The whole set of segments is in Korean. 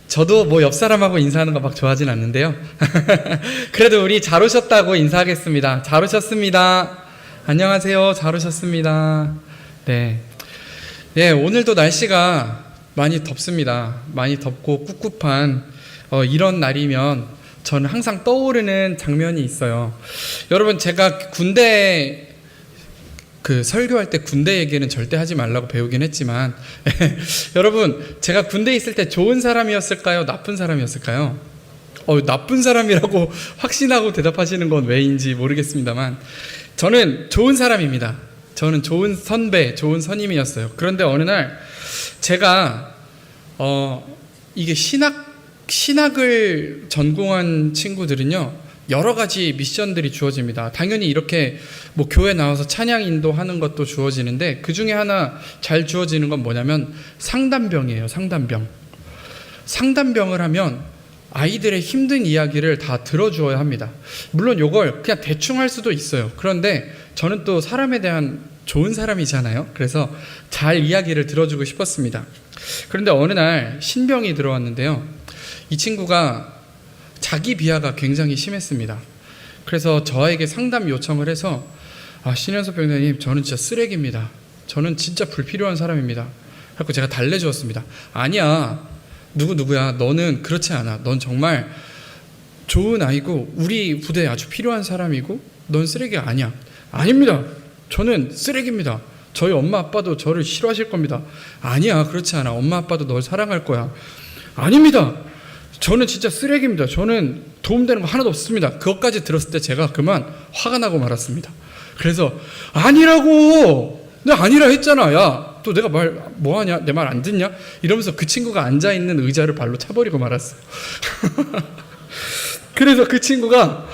저도 뭐 옆 사람하고 인사하는 거 막 좋아하진 않는데요. 그래도 우리 잘 오셨다고 인사하겠습니다. 잘 오셨습니다. 안녕하세요. 잘 오셨습니다. 네. 네, 오늘도 날씨가 많이 덥습니다. 많이 덥고 꿉꿉한 이런 날이면 저는 항상 떠오르는 장면이 있어요. 여러분, 제가 군대 설교할 때 군대 얘기는 절대 하지 말라고 배우긴 했지만 여러분, 제가 군대에 있을 때 좋은 사람이었을까요? 나쁜 사람이었을까요? 나쁜 사람이라고 확신하고 대답하시는 건 왜인지 모르겠습니다만 저는 좋은 사람입니다. 저는 좋은 선배, 좋은 선임이었어요. 그런데 어느 날 제가 이게 신학을 전공한 친구들은요, 여러 가지 미션들이 주어집니다. 당연히 이렇게 뭐 교회 나와서 찬양 인도하는 것도 주어지는데, 그 중에 하나 잘 주어지는 건 뭐냐면 상담병이에요. 상담병을 하면 아이들의 힘든 이야기를 다 들어주어야 합니다. 물론 이걸 그냥 대충 할 수도 있어요. 그런데 저는 또 사람에 대한 좋은 사람이잖아요. 그래서 잘 이야기를 들어주고 싶었습니다. 그런데 어느 날 신병이 들어왔는데요, 이 친구가 자기 비하가 굉장히 심했습니다. 그래서 저에게 상담 요청을 해서 신현석 병장님, 저는 진짜 쓰레기입니다. 저는 진짜 불필요한 사람입니다. 그래서 제가 달래주었습니다. 아니야, 누구야, 너는 그렇지 않아. 넌 정말 좋은 아이고 우리 부대에 아주 필요한 사람이고 넌 쓰레기가 아니야. 아닙니다. 저는 쓰레기입니다. 저희 엄마 아빠도 저를 싫어하실 겁니다. 아니야, 그렇지 않아. 엄마 아빠도 널 사랑할 거야. 아닙니다. 저는 진짜 쓰레기입니다. 저는 도움되는 거 하나도 없습니다. 그것까지 들었을 때 제가 그만 화가 나고 말았습니다. 그래서 아니라고! 내가 아니라 했잖아. 야, 또 내가 말 뭐하냐? 내 말 안 듣냐? 이러면서 그 친구가 앉아있는 의자를 발로 차버리고 말았어요. 그래서 그 친구가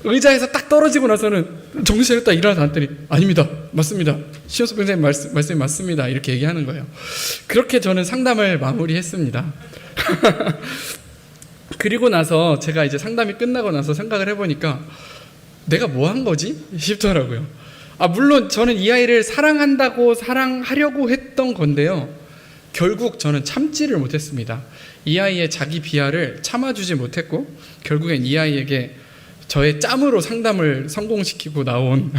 의자에서 딱 떨어지고 나서는 정신 차렸다 일어나서 앉더니 아닙니다. 맞습니다. 신현석 병장님 말씀이 맞습니다. 이렇게 얘기하는 거예요. 그렇게 저는 상담을 마무리했습니다. 그리고 나서 제가 이제 상담이 끝나고 나서 생각을 해보니까 내가 뭐 한 거지? 싶더라고요. 물론 저는 이 아이를 사랑하려고 했던 건데요, 결국 저는 참지를 못했습니다. 이 아이의 자기 비하를 참아주지 못했고 결국엔 이 아이에게 저의 짬으로 상담을 성공시키고 나온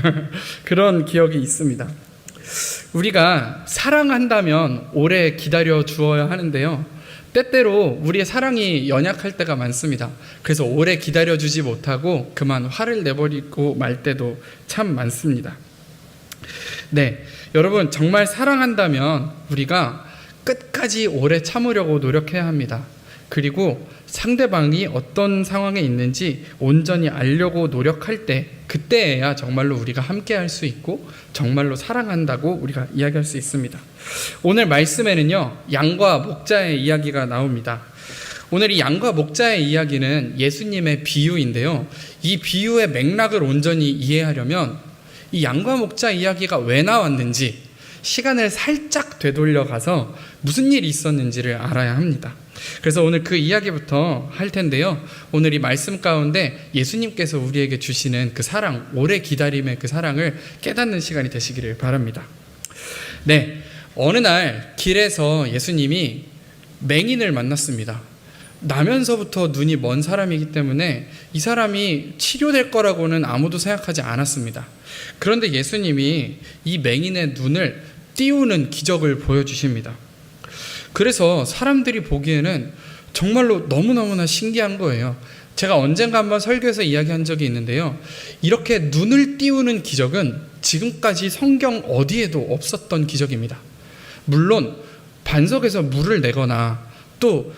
그런 기억이 있습니다. 우리가 사랑한다면 오래 기다려 주어야 하는데요, 때때로 우리의 사랑이 연약할 때가 많습니다. 그래서 오래 기다려주지 못하고 그만 화를 내버리고 말 때도 참 많습니다. 네, 여러분, 정말 사랑한다면 우리가 끝까지 오래 참으려고 노력해야 합니다. 그리고 상대방이 어떤 상황에 있는지 온전히 알려고 노력할 때, 그때야 정말로 우리가 함께 할 수 있고 정말로 사랑한다고 우리가 이야기할 수 있습니다. 오늘 말씀에는요, 양과 목자의 이야기가 나옵니다. 오늘 이 양과 목자의 이야기는 예수님의 비유인데요, 이 비유의 맥락을 온전히 이해하려면 이 양과 목자 이야기가 왜 나왔는지 시간을 살짝 되돌려 가서 무슨 일이 있었는지를 알아야 합니다. 그래서 오늘 그 이야기부터 할 텐데요, 오늘 이 말씀 가운데 예수님께서 우리에게 주시는 그 사랑, 오래 기다림의 그 사랑을 깨닫는 시간이 되시기를 바랍니다. 네, 어느 날 길에서 예수님이 맹인을 만났습니다. 나면서부터 눈이 먼 사람이기 때문에 이 사람이 치료될 거라고는 아무도 생각하지 않았습니다. 그런데 예수님이 이 맹인의 눈을 띄우는 기적을 보여주십니다. 그래서 사람들이 보기에는 정말로 너무너무나 신기한 거예요. 제가 언젠가 한번 설교에서 이야기한 적이 있는데요, 이렇게 눈을 띄우는 기적은 지금까지 성경 어디에도 없었던 기적입니다. 물론 반석에서 물을 내거나 또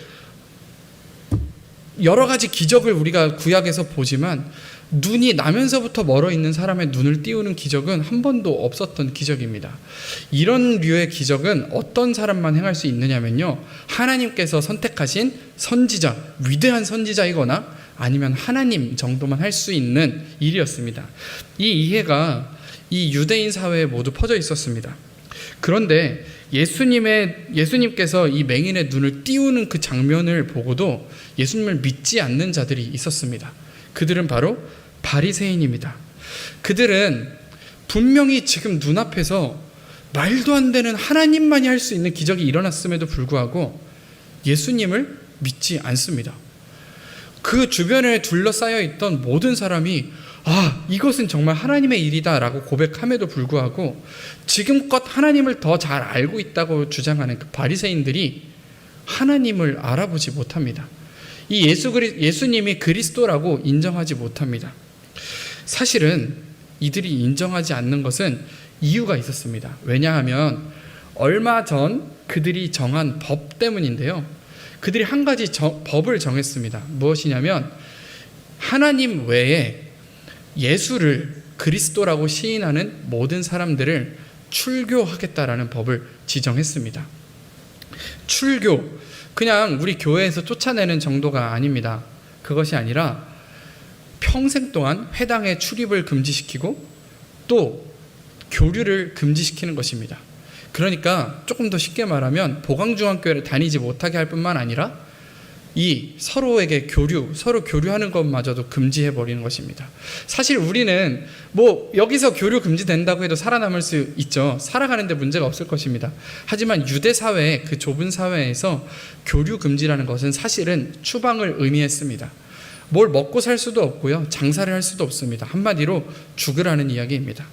여러 가지 기적을 우리가 구약에서 보지만 눈이 나면서부터 멀어 있는 사람의 눈을 띄우는 기적은 한 번도 없었던 기적입니다. 이런 류의 기적은 어떤 사람만 행할 수 있느냐면요, 하나님께서 선택하신 선지자, 위대한 선지자이거나 아니면 하나님 정도만 할 수 있는 일이었습니다. 이 이해가 이 유대인 사회에 모두 퍼져 있었습니다. 그런데 예수님께서 이 맹인의 눈을 띄우는 그 장면을 보고도 예수님을 믿지 않는 자들이 있었습니다. 그들은 바로 바리새인입니다. 그들은 분명히 지금 눈앞에서 말도 안 되는 하나님만이 할 수 있는 기적이 일어났음에도 불구하고 예수님을 믿지 않습니다. 그 주변에 둘러싸여 있던 모든 사람이 이것은 정말 하나님의 일이다 라고 고백함에도 불구하고 지금껏 하나님을 더 잘 알고 있다고 주장하는 그 바리새인들이 하나님을 알아보지 못합니다. 이 예수님이 그리스도라고 인정하지 못합니다. 사실은 이들이 인정하지 않는 것은 이유가 있었습니다. 왜냐하면 얼마 전 그들이 정한 법 때문인데요. 그들이 한 가지 법을 정했습니다. 무엇이냐면 하나님 외에 예수를 그리스도라고 시인하는 모든 사람들을 출교하겠다라는 법을 지정했습니다. 출교, 그냥 우리 교회에서 쫓아내는 정도가 아닙니다. 그것이 아니라 평생 동안 회당에 출입을 금지시키고 또 교류를 금지시키는 것입니다. 그러니까 조금 더 쉽게 말하면 보강중앙교회를 다니지 못하게 할 뿐만 아니라 서로에게 서로 교류하는 것마저도 금지해버리는 것입니다. 사실 우리는 여기서 교류 금지된다고 해도 살아남을 수 있죠. 살아가는데 문제가 없을 것입니다. 하지만 유대 사회, 그 좁은 사회에서 교류 금지라는 것은 사실은 추방을 의미했습니다. 뭘 먹고 살 수도 없고요. 장사를 할 수도 없습니다. 한마디로 죽으라는 이야기입니다.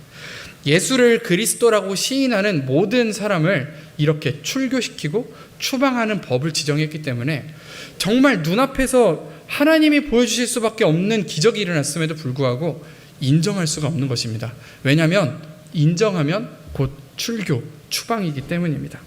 예수를 그리스도라고 시인하는 모든 사람을 이렇게 출교시키고 추방하는 법을 지정했기 때문에 정말 눈앞에서 하나님이 보여주실 수밖에 없는 기적이 일어났음에도 불구하고 인정할 수가 없는 것입니다. 왜냐하면 인정하면 곧 출교, 추방이기 때문입니다.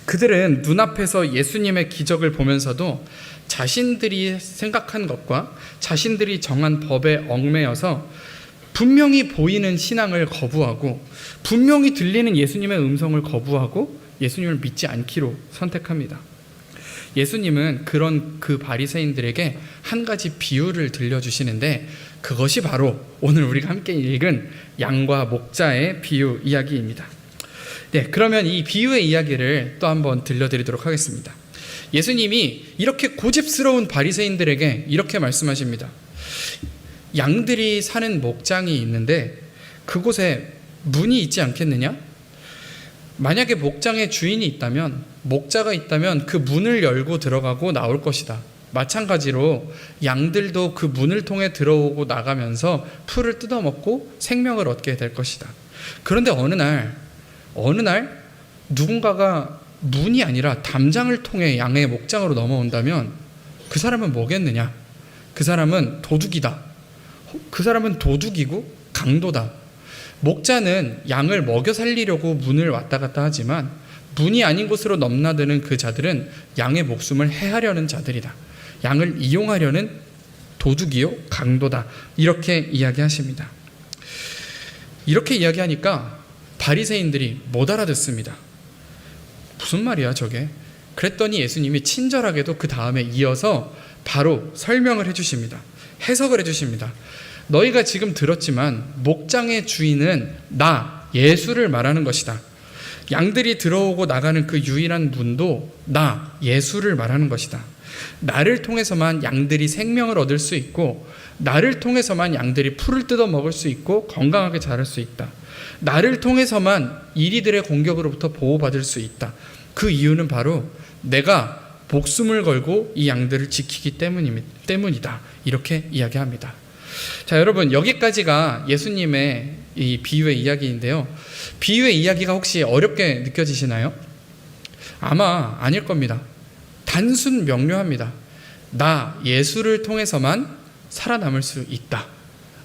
그들은 눈앞에서 예수님의 기적을 보면서도 자신들이 생각한 것과 자신들이 정한 법에 얽매여서 분명히 보이는 신앙을 거부하고 분명히 들리는 예수님의 음성을 거부하고 예수님을 믿지 않기로 선택합니다. 예수님은 그런 그 바리새인들에게 한 가지 비유를 들려주시는데 그것이 바로 오늘 우리가 함께 읽은 양과 목자의 비유 이야기입니다. 네, 그러면 이 비유의 이야기를 또 한번 들려드리도록 하겠습니다. 예수님이 이렇게 고집스러운 바리새인들에게 이렇게 말씀하십니다. 양들이 사는 목장이 있는데 그곳에 문이 있지 않겠느냐? 만약에 목장에 주인이 있다면, 목자가 있다면 그 문을 열고 들어가고 나올 것이다. 마찬가지로 양들도 그 문을 통해 들어오고 나가면서 풀을 뜯어먹고 생명을 얻게 될 것이다. 그런데 어느 날 누군가가 문이 아니라 담장을 통해 양의 목장으로 넘어온다면 그 사람은 뭐겠느냐? 그 사람은 도둑이다. 그 사람은 도둑이고 강도다. 목자는 양을 먹여 살리려고 문을 왔다 갔다 하지만 문이 아닌 곳으로 넘나드는 그 자들은 양의 목숨을 해하려는 자들이다. 양을 이용하려는 도둑이요 강도다. 이렇게 이야기하십니다. 이렇게 이야기하니까 바리새인들이 못 알아듣습니다. 무슨 말이야 저게? 그랬더니 예수님이 친절하게도 그 다음에 이어서 바로 설명을 해주십니다. 해석을 해주십니다. 너희가 지금 들었지만 목장의 주인은 나 예수를 말하는 것이다. 양들이 들어오고 나가는 그 유일한 문도 나 예수를 말하는 것이다. 나를 통해서만 양들이 생명을 얻을 수 있고 나를 통해서만 양들이 풀을 뜯어 먹을 수 있고 건강하게 자랄 수 있다. 나를 통해서만 이리들의 공격으로부터 보호받을 수 있다. 그 이유는 바로 내가 목숨을 걸고 이 양들을 지키기 때문이다. 이렇게 이야기합니다. 자, 여러분, 여기까지가 예수님의 이 비유의 이야기인데요. 비유의 이야기가 혹시 어렵게 느껴지시나요? 아마 아닐 겁니다. 단순 명료합니다. 나 예수를 통해서만 살아남을 수 있다.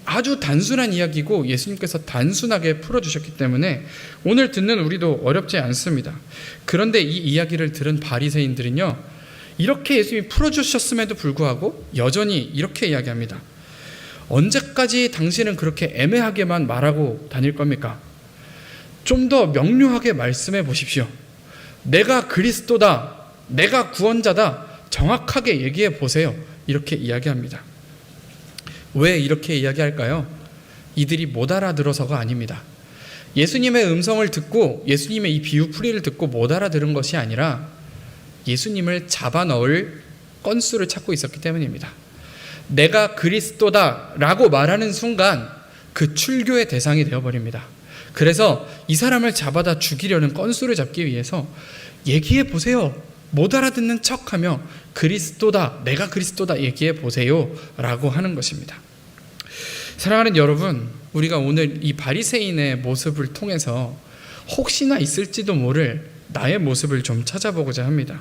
아주 단순한 이야기고 예수님께서 단순하게 풀어주셨기 때문에 오늘 듣는 우리도 어렵지 않습니다. 그런데 이 이야기를 들은 바리새인들은요, 이렇게 예수님이 풀어주셨음에도 불구하고 여전히 이렇게 이야기합니다. 언제까지 당신은 그렇게 애매하게만 말하고 다닐 겁니까? 좀 더 명료하게 말씀해 보십시오. 내가 그리스도다, 내가 구원자다, 정확하게 얘기해 보세요. 이렇게 이야기합니다. 왜 이렇게 이야기할까요? 이들이 못 알아들어서가 아닙니다. 예수님의 음성을 듣고 예수님의 이 비유풀이를 듣고 못 알아들은 것이 아니라 예수님을 잡아넣을 건수를 찾고 있었기 때문입니다. 내가 그리스도다 라고 말하는 순간 그 출교의 대상이 되어버립니다. 그래서 이 사람을 잡아다 죽이려는 건수를 잡기 위해서 얘기해 보세요. 못 알아듣는 척하며 그리스도다, 내가 그리스도다 얘기해 보세요 라고 하는 것입니다. 사랑하는 여러분, 우리가 오늘 이 바리새인의 모습을 통해서 혹시나 있을지도 모를 나의 모습을 좀 찾아보고자 합니다.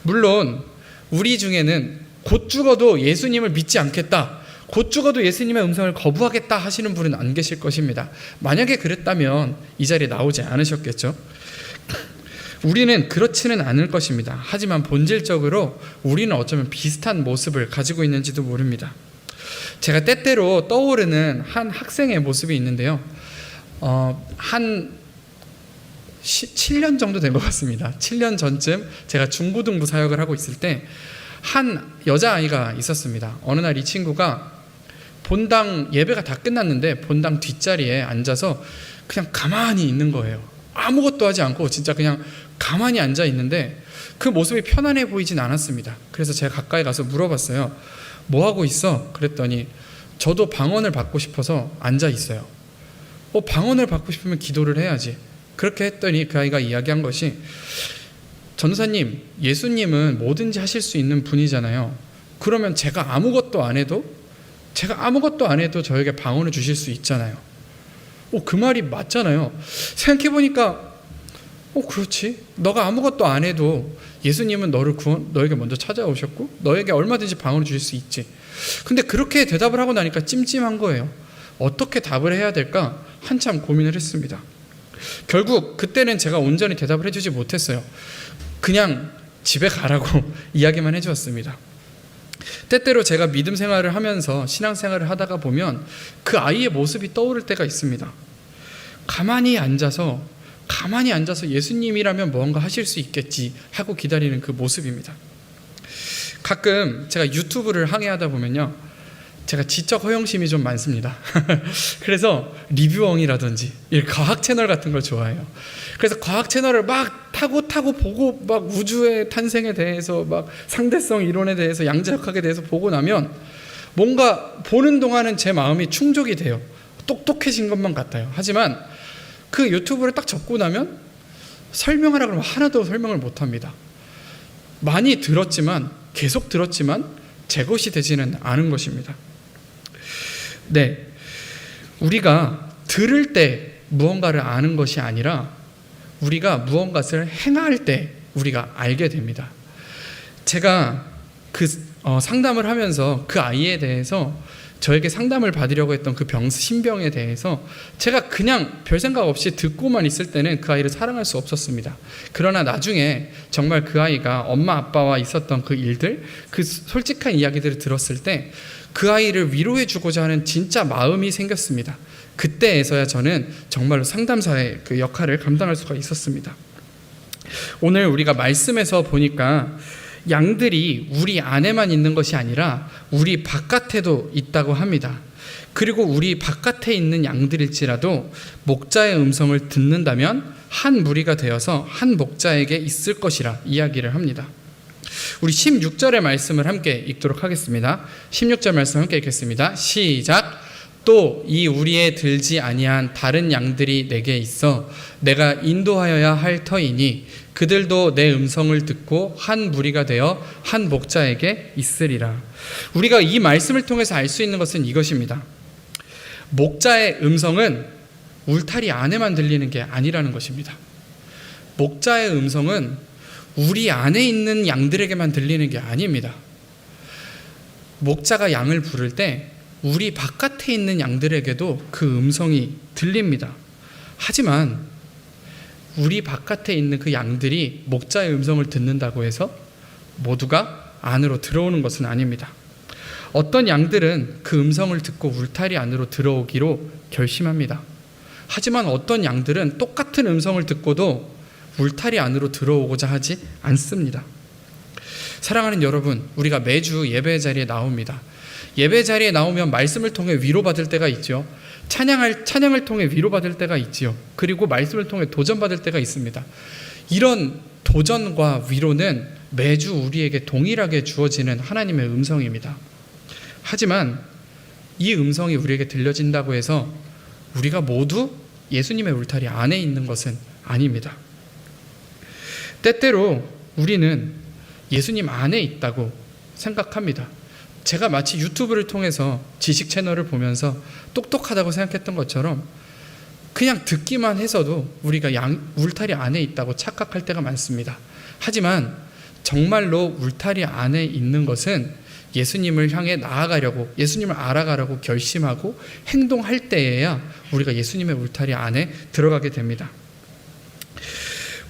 물론 우리 중에는 곧 죽어도 예수님을 믿지 않겠다, 곧 죽어도 예수님의 음성을 거부하겠다 하시는 분은 안 계실 것입니다. 만약에 그랬다면 이 자리에 나오지 않으셨겠죠. 우리는 그렇지는 않을 것입니다. 하지만 본질적으로 우리는 어쩌면 비슷한 모습을 가지고 있는지도 모릅니다. 제가 때때로 떠오르는 한 학생의 모습이 있는데요. 한 7년 정도 된 것 같습니다. 7년 전쯤 제가 중고등부 사역을 하고 있을 때 한 여자아이가 있었습니다. 어느 날 이 친구가 본당 예배가 다 끝났는데 본당 뒷자리에 앉아서 그냥 가만히 있는 거예요. 아무것도 하지 않고 진짜 그냥 가만히 앉아 있는데 그 모습이 편안해 보이진 않았습니다. 그래서 제가 가까이 가서 물어봤어요. 뭐 하고 있어? 그랬더니 저도 방언을 받고 싶어서 앉아 있어요. 방언을 받고 싶으면 기도를 해야지. 그렇게 했더니 그 아이가 이야기한 것이, 전도사님, 예수님은 뭐든지 하실 수 있는 분이잖아요. 그러면 제가 아무것도 안 해도 저에게 방언을 주실 수 있잖아요. 그 말이 맞잖아요. 생각해보니까 그렇지. 너가 아무것도 안 해도 예수님은 너에게 먼저 찾아오셨고 너에게 얼마든지 방언을 주실 수 있지. 근데 그렇게 대답을 하고 나니까 찜찜한 거예요. 어떻게 답을 해야 될까 한참 고민을 했습니다. 결국 그때는 제가 온전히 대답을 해주지 못했어요. 그냥 집에 가라고 이야기만 해주었습니다. 때때로 제가 믿음 생활을 하면서 신앙 생활을 하다가 보면 그 아이의 모습이 떠오를 때가 있습니다. 가만히 앉아서 예수님이라면 뭔가 하실 수 있겠지 하고 기다리는 그 모습입니다. 가끔 제가 유튜브를 항해하다 보면요, 제가 지적 허영심이 좀 많습니다. 그래서 리뷰엉이라든지 과학 채널 같은 걸 좋아해요. 그래서 과학 채널을 막 타고 보고 막 우주의 탄생에 대해서 막 상대성 이론에 대해서 양자역학에 대해서 보고 나면 뭔가 보는 동안은 제 마음이 충족이 돼요. 똑똑해진 것만 같아요. 하지만 그 유튜브를 딱 접고 나면 설명하라 그러면 하나도 설명을 못합니다. 많이 들었지만, 계속 들었지만 제 것이 되지는 않은 것입니다. 네, 우리가 들을 때 무언가를 아는 것이 아니라 우리가 무언가를 행할 때 우리가 알게 됩니다. 제가 상담을 하면서 그 아이에 대해서, 저에게 상담을 받으려고 했던 그 신병에 대해서 제가 그냥 별 생각 없이 듣고만 있을 때는 그 아이를 사랑할 수 없었습니다. 그러나 나중에 정말 그 아이가 엄마 아빠와 있었던 그 일들, 그 솔직한 이야기들을 들었을 때 그 아이를 위로해 주고자 하는 진짜 마음이 생겼습니다. 그때에서야 저는 정말로 상담사의 그 역할을 감당할 수가 있었습니다. 오늘 우리가 말씀에서 보니까 양들이 우리 안에만 있는 것이 아니라 우리 바깥에도 있다고 합니다. 그리고 우리 바깥에 있는 양들일지라도 목자의 음성을 듣는다면 한 무리가 되어서 한 목자에게 있을 것이라 이야기를 합니다. 우리 16절의 말씀을 함께 읽도록 하겠습니다. 16절 말씀 함께 읽겠습니다. 시작. 또 이 우리에 들지 아니한 다른 양들이 내게 있어 내가 인도하여야 할 터이니 그들도 내 음성을 듣고 한 무리가 되어 한 목자에게 있으리라. 우리가 이 말씀을 통해서 알 수 있는 것은 이것입니다. 목자의 음성은 울타리 안에만 들리는 게 아니라는 것입니다. 목자의 음성은 우리 안에 있는 양들에게만 들리는 게 아닙니다. 목자가 양을 부를 때 우리 바깥에 있는 양들에게도 그 음성이 들립니다. 하지만 우리 바깥에 있는 그 양들이 목자의 음성을 듣는다고 해서 모두가 안으로 들어오는 것은 아닙니다. 어떤 양들은 그 음성을 듣고 울타리 안으로 들어오기로 결심합니다. 하지만 어떤 양들은 똑같은 음성을 듣고도 울타리 안으로 들어오고자 하지 않습니다. 사랑하는 여러분, 우리가 매주 예배 자리에 나옵니다. 예배 자리에 나오면 말씀을 통해 위로받을 때가 있죠. 찬양을 통해 위로받을 때가 있지요. 그리고 말씀을 통해 도전받을 때가 있습니다. 이런 도전과 위로는 매주 우리에게 동일하게 주어지는 하나님의 음성입니다. 하지만 이 음성이 우리에게 들려진다고 해서 우리가 모두 예수님의 울타리 안에 있는 것은 아닙니다. 때때로 우리는 예수님 안에 있다고 생각합니다. 제가 마치 유튜브를 통해서 지식 채널을 보면서 똑똑하다고 생각했던 것처럼 그냥 듣기만 해서도 우리가 울타리 안에 있다고 착각할 때가 많습니다. 하지만 정말로 울타리 안에 있는 것은 예수님을 향해 나아가려고, 예수님을 알아가려고 결심하고 행동할 때에야 우리가 예수님의 울타리 안에 들어가게 됩니다.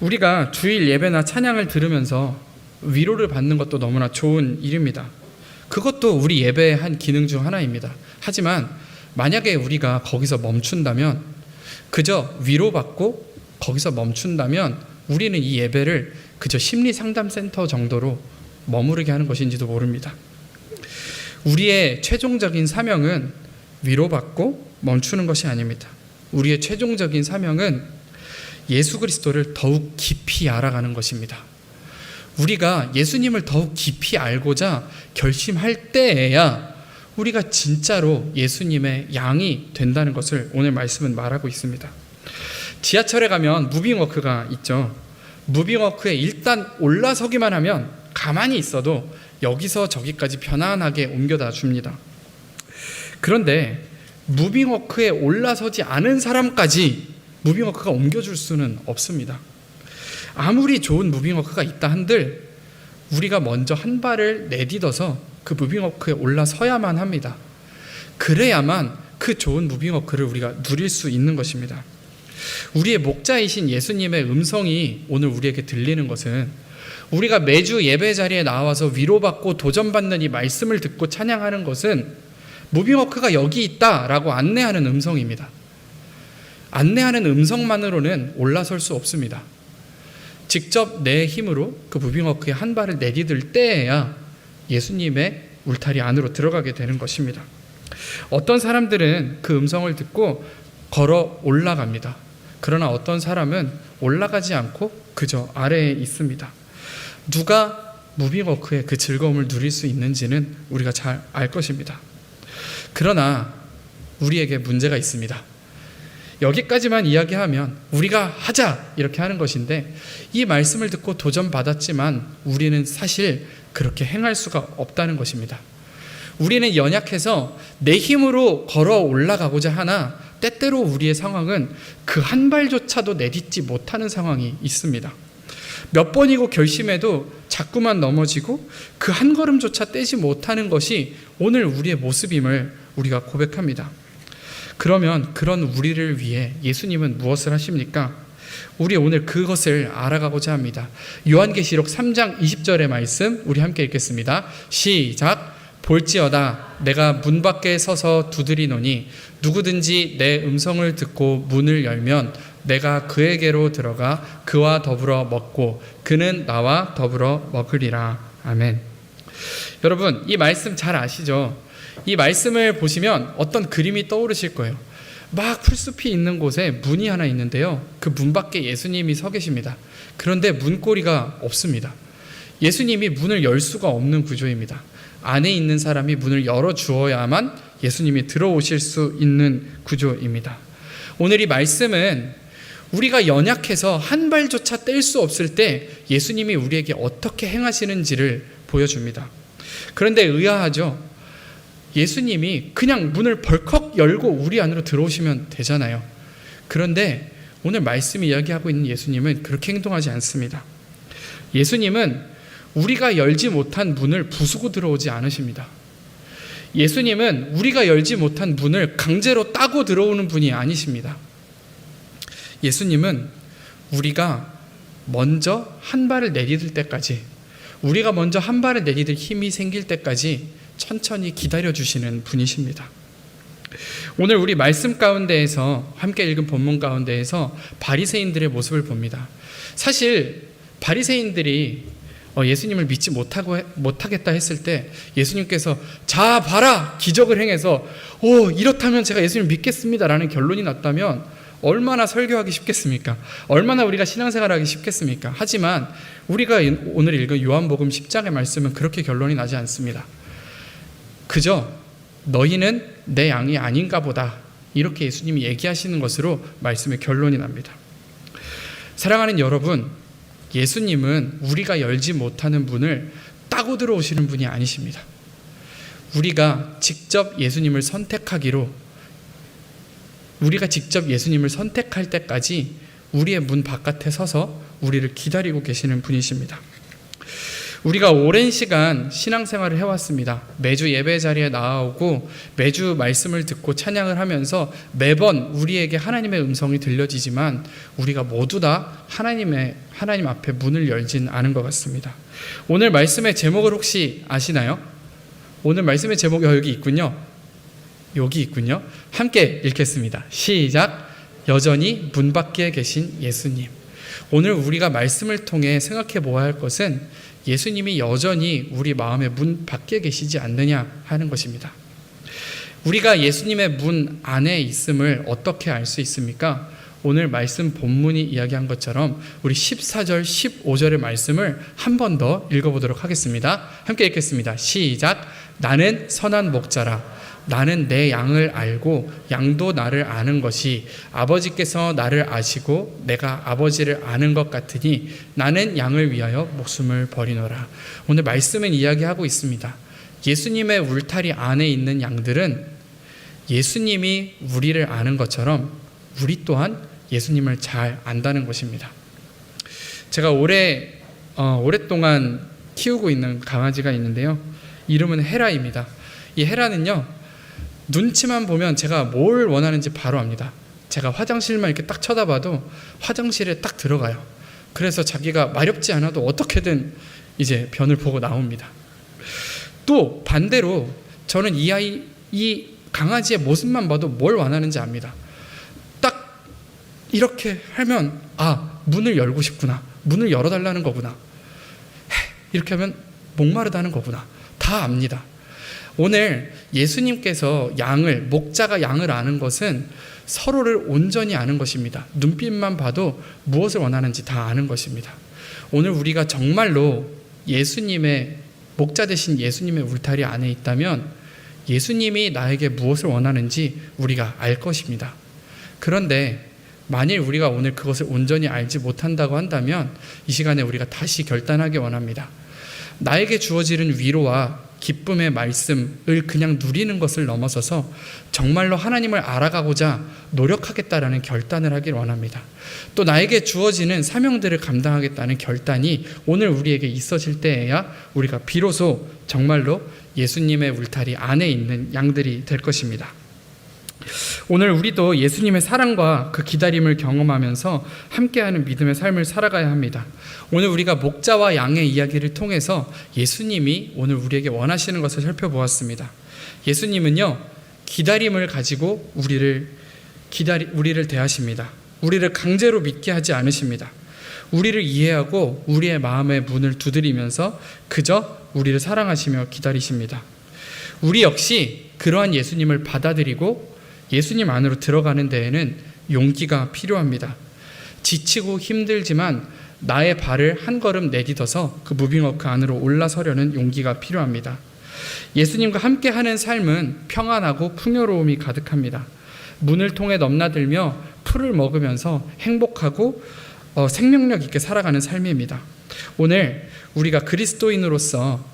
우리가 주일 예배나 찬양을 들으면서 위로를 받는 것도 너무나 좋은 일입니다. 그것도 우리 예배의 한 기능 중 하나입니다. 하지만 만약에 우리가 거기서 멈춘다면, 그저 위로받고 거기서 멈춘다면 우리는 이 예배를 그저 심리상담센터 정도로 머무르게 하는 것인지도 모릅니다. 우리의 최종적인 사명은 위로받고 멈추는 것이 아닙니다. 우리의 최종적인 사명은 예수 그리스도를 더욱 깊이 알아가는 것입니다. 우리가 예수님을 더욱 깊이 알고자 결심할 때에야 우리가 진짜로 예수님의 양이 된다는 것을 오늘 말씀은 말하고 있습니다. 지하철에 가면 무빙워크가 있죠. 무빙워크에 일단 올라서기만 하면 가만히 있어도 여기서 저기까지 편안하게 옮겨다 줍니다. 그런데 무빙워크에 올라서지 않은 사람까지 무빙워크가 옮겨줄 수는 없습니다. 아무리 좋은 무빙워크가 있다 한들 우리가 먼저 한 발을 내딛어서 그 무빙워크에 올라서야만 합니다. 그래야만 그 좋은 무빙워크를 우리가 누릴 수 있는 것입니다. 우리의 목자이신 예수님의 음성이 오늘 우리에게 들리는 것은 우리가 매주 예배 자리에 나와서 위로받고 도전받는 이 말씀을 듣고 찬양하는 것은 무빙워크가 여기 있다라고 안내하는 음성입니다. 안내하는 음성만으로는 올라설 수 없습니다. 직접 내 힘으로 그 무빙워크에 한 발을 내디딜 때에야 예수님의 울타리 안으로 들어가게 되는 것입니다. 어떤 사람들은 그 음성을 듣고 걸어 올라갑니다. 그러나 어떤 사람은 올라가지 않고 그저 아래에 있습니다. 누가 무빙워크의 그 즐거움을 누릴 수 있는지는 우리가 잘 알 것입니다. 그러나 우리에게 문제가 있습니다. 여기까지만 이야기하면 우리가 하자 이렇게 하는 것인데, 이 말씀을 듣고 도전받았지만 우리는 사실 그렇게 행할 수가 없다는 것입니다. 우리는 연약해서 내 힘으로 걸어 올라가고자 하나 때때로 우리의 상황은 그 한 발조차도 내딛지 못하는 상황이 있습니다. 몇 번이고 결심해도 자꾸만 넘어지고 그 한 걸음조차 떼지 못하는 것이 오늘 우리의 모습임을 우리가 고백합니다. 그러면 그런 우리를 위해 예수님은 무엇을 하십니까? 우리 오늘 그것을 알아가고자 합니다. 요한계시록 3장 20절의 말씀 우리 함께 읽겠습니다. 시작. 볼지어다 내가 문 밖에 서서 두드리노니 누구든지 내 음성을 듣고 문을 열면 내가 그에게로 들어가 그와 더불어 먹고 그는 나와 더불어 먹으리라. 아멘. 여러분, 이 말씀 잘 아시죠? 이 말씀을 보시면 어떤 그림이 떠오르실 거예요. 막 풀숲이 있는 곳에 문이 하나 있는데요, 그 문 밖에 예수님이 서 계십니다. 그런데 문고리가 없습니다. 예수님이 문을 열 수가 없는 구조입니다. 안에 있는 사람이 문을 열어주어야만 예수님이 들어오실 수 있는 구조입니다. 오늘 이 말씀은 우리가 연약해서 한 발조차 뗄 수 없을 때 예수님이 우리에게 어떻게 행하시는지를 보여줍니다. 그런데 의아하죠? 예수님이 그냥 문을 벌컥 열고 우리 안으로 들어오시면 되잖아요. 그런데 오늘 말씀이 이야기하고 있는 예수님은 그렇게 행동하지 않습니다. 예수님은 우리가 열지 못한 문을 부수고 들어오지 않으십니다. 예수님은 우리가 열지 못한 문을 강제로 따고 들어오는 분이 아니십니다. 예수님은 우리가 먼저 한 발을 내디딜 때까지, 우리가 먼저 한 발을 내디딜 힘이 생길 때까지 천천히 기다려주시는 분이십니다. 오늘 우리 말씀 가운데에서 함께 읽은 본문 가운데에서 바리새인들의 모습을 봅니다. 사실 바리새인들이 예수님을 믿지 못하겠다 했을 때 예수님께서 자 봐라 기적을 행해서 이렇다면 제가 예수님을 믿겠습니다 라는 결론이 났다면 얼마나 설교하기 쉽겠습니까? 얼마나 우리가 신앙생활하기 쉽겠습니까? 하지만 우리가 오늘 읽은 요한복음 10장의 말씀은 그렇게 결론이 나지 않습니다. 그저 너희는 내 양이 아닌가 보다, 이렇게 예수님이 얘기하시는 것으로 말씀의 결론이 납니다. 사랑하는 여러분, 예수님은 우리가 열지 못하는 문을 따고 들어오시는 분이 아니십니다. 우리가 직접 예수님을 선택할 때까지 우리의 문 바깥에 서서 우리를 기다리고 계시는 분이십니다. 우리가 오랜 시간 신앙생활을 해왔습니다. 매주 예배 자리에 나오고 매주 말씀을 듣고 찬양을 하면서 매번 우리에게 하나님의 음성이 들려지지만 우리가 모두 다 하나님 앞에 문을 열진 않은 것 같습니다. 오늘 말씀의 제목을 혹시 아시나요? 오늘 말씀의 제목이 여기 있군요. 함께 읽겠습니다. 시작. 여전히 문 밖에 계신 예수님. 오늘 우리가 말씀을 통해 생각해 보아야 할 것은 예수님이 여전히 우리 마음의 문 밖에 계시지 않느냐 하는 것입니다. 우리가 예수님의 문 안에 있음을 어떻게 알 수 있습니까? 오늘 말씀 본문이 이야기한 것처럼 우리 14절, 15절의 말씀을 한 번 더 읽어보도록 하겠습니다. 함께 읽겠습니다. 시작. 나는 선한 목자라. 나는 내 양을 알고 양도 나를 아는 것이 아버지께서 나를 아시고 내가 아버지를 아는 것 같으니 나는 양을 위하여 목숨을 버리노라. 오늘 말씀은 이야기하고 있습니다. 예수님의 울타리 안에 있는 양들은 예수님이 우리를 아는 것처럼 우리 또한 예수님을 잘 안다는 것입니다. 제가 오랫동안 키우고 있는 강아지가 있는데요. 이름은 헤라입니다. 이 헤라는요, 눈치만 보면 제가 뭘 원하는지 바로 압니다. 제가 화장실만 이렇게 딱 쳐다봐도 화장실에 딱 들어가요. 그래서 자기가 마렵지 않아도 어떻게든 이제 변을 보고 나옵니다. 또 반대로 저는 이 강아지의 모습만 봐도 뭘 원하는지 압니다. 딱 이렇게 하면 문을 열고 싶구나. 문을 열어달라는 거구나. 이렇게 하면 목마르다는 거구나. 다 압니다. 오늘 예수님께서 목자가 양을 아는 것은 서로를 온전히 아는 것입니다. 눈빛만 봐도 무엇을 원하는지 다 아는 것입니다. 오늘 우리가 정말로 목자 되신 예수님의 울타리 안에 있다면 예수님이 나에게 무엇을 원하는지 우리가 알 것입니다. 그런데 만일 우리가 오늘 그것을 온전히 알지 못한다고 한다면 이 시간에 우리가 다시 결단하기 원합니다. 나에게 주어지는 위로와 기쁨의 말씀을 그냥 누리는 것을 넘어서서 정말로 하나님을 알아가고자 노력하겠다라는 결단을 하길 원합니다. 또 나에게 주어지는 사명들을 감당하겠다는 결단이 오늘 우리에게 있어질 때에야 우리가 비로소 정말로 예수님의 울타리 안에 있는 양들이 될 것입니다. 오늘 우리도 예수님의 사랑과 그 기다림을 경험하면서 함께하는 믿음의 삶을 살아가야 합니다. 오늘 우리가 목자와 양의 이야기를 통해서 예수님이 오늘 우리에게 원하시는 것을 살펴보았습니다. 예수님은요, 기다림을 가지고 우리를 대하십니다. 우리를 강제로 믿게 하지 않으십니다. 우리를 이해하고 우리의 마음의 문을 두드리면서 그저 우리를 사랑하시며 기다리십니다. 우리 역시 그러한 예수님을 받아들이고 예수님 안으로 들어가는 데에는 용기가 필요합니다. 지치고 힘들지만 나의 발을 한 걸음 내딛어서 그 무빙워크 안으로 올라서려는 용기가 필요합니다. 예수님과 함께하는 삶은 평안하고 풍요로움이 가득합니다. 문을 통해 넘나들며 풀을 먹으면서 행복하고 생명력 있게 살아가는 삶입니다. 오늘 우리가 그리스도인으로서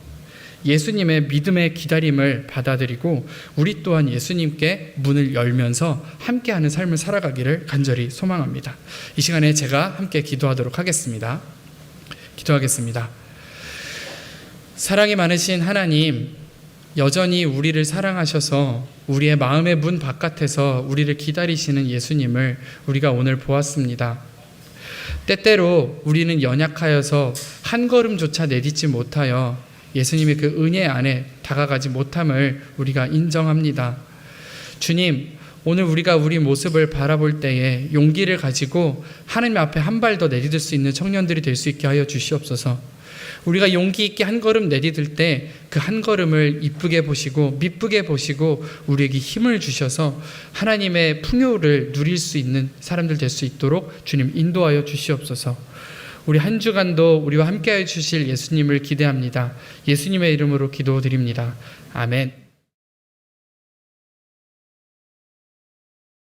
예수님의 믿음의 기다림을 받아들이고 우리 또한 예수님께 문을 열면서 함께하는 삶을 살아가기를 간절히 소망합니다. 이 시간에 제가 함께 기도하도록 하겠습니다. 기도하겠습니다. 사랑이 많으신 하나님, 여전히 우리를 사랑하셔서 우리의 마음의 문 바깥에서 우리를 기다리시는 예수님을 우리가 오늘 보았습니다. 때때로 우리는 연약하여서 한 걸음조차 내딛지 못하여 예수님의 그 은혜 안에 다가가지 못함을 우리가 인정합니다. 주님, 오늘 우리가 우리 모습을 바라볼 때에 용기를 가지고 하나님 앞에 한 발 더 내딛을 수 있는 청년들이 될 수 있게 하여 주시옵소서. 우리가 용기 있게 한 걸음 내딛을 때 그 한 걸음을 이쁘게 보시고 미쁘게 보시고 우리에게 힘을 주셔서 하나님의 풍요를 누릴 수 있는 사람들 될 수 있도록 주님 인도하여 주시옵소서. 우리 한 주간도 우리와 함께하여 주실 예수님을 기대합니다. 예수님의 이름으로 기도드립니다. 아멘.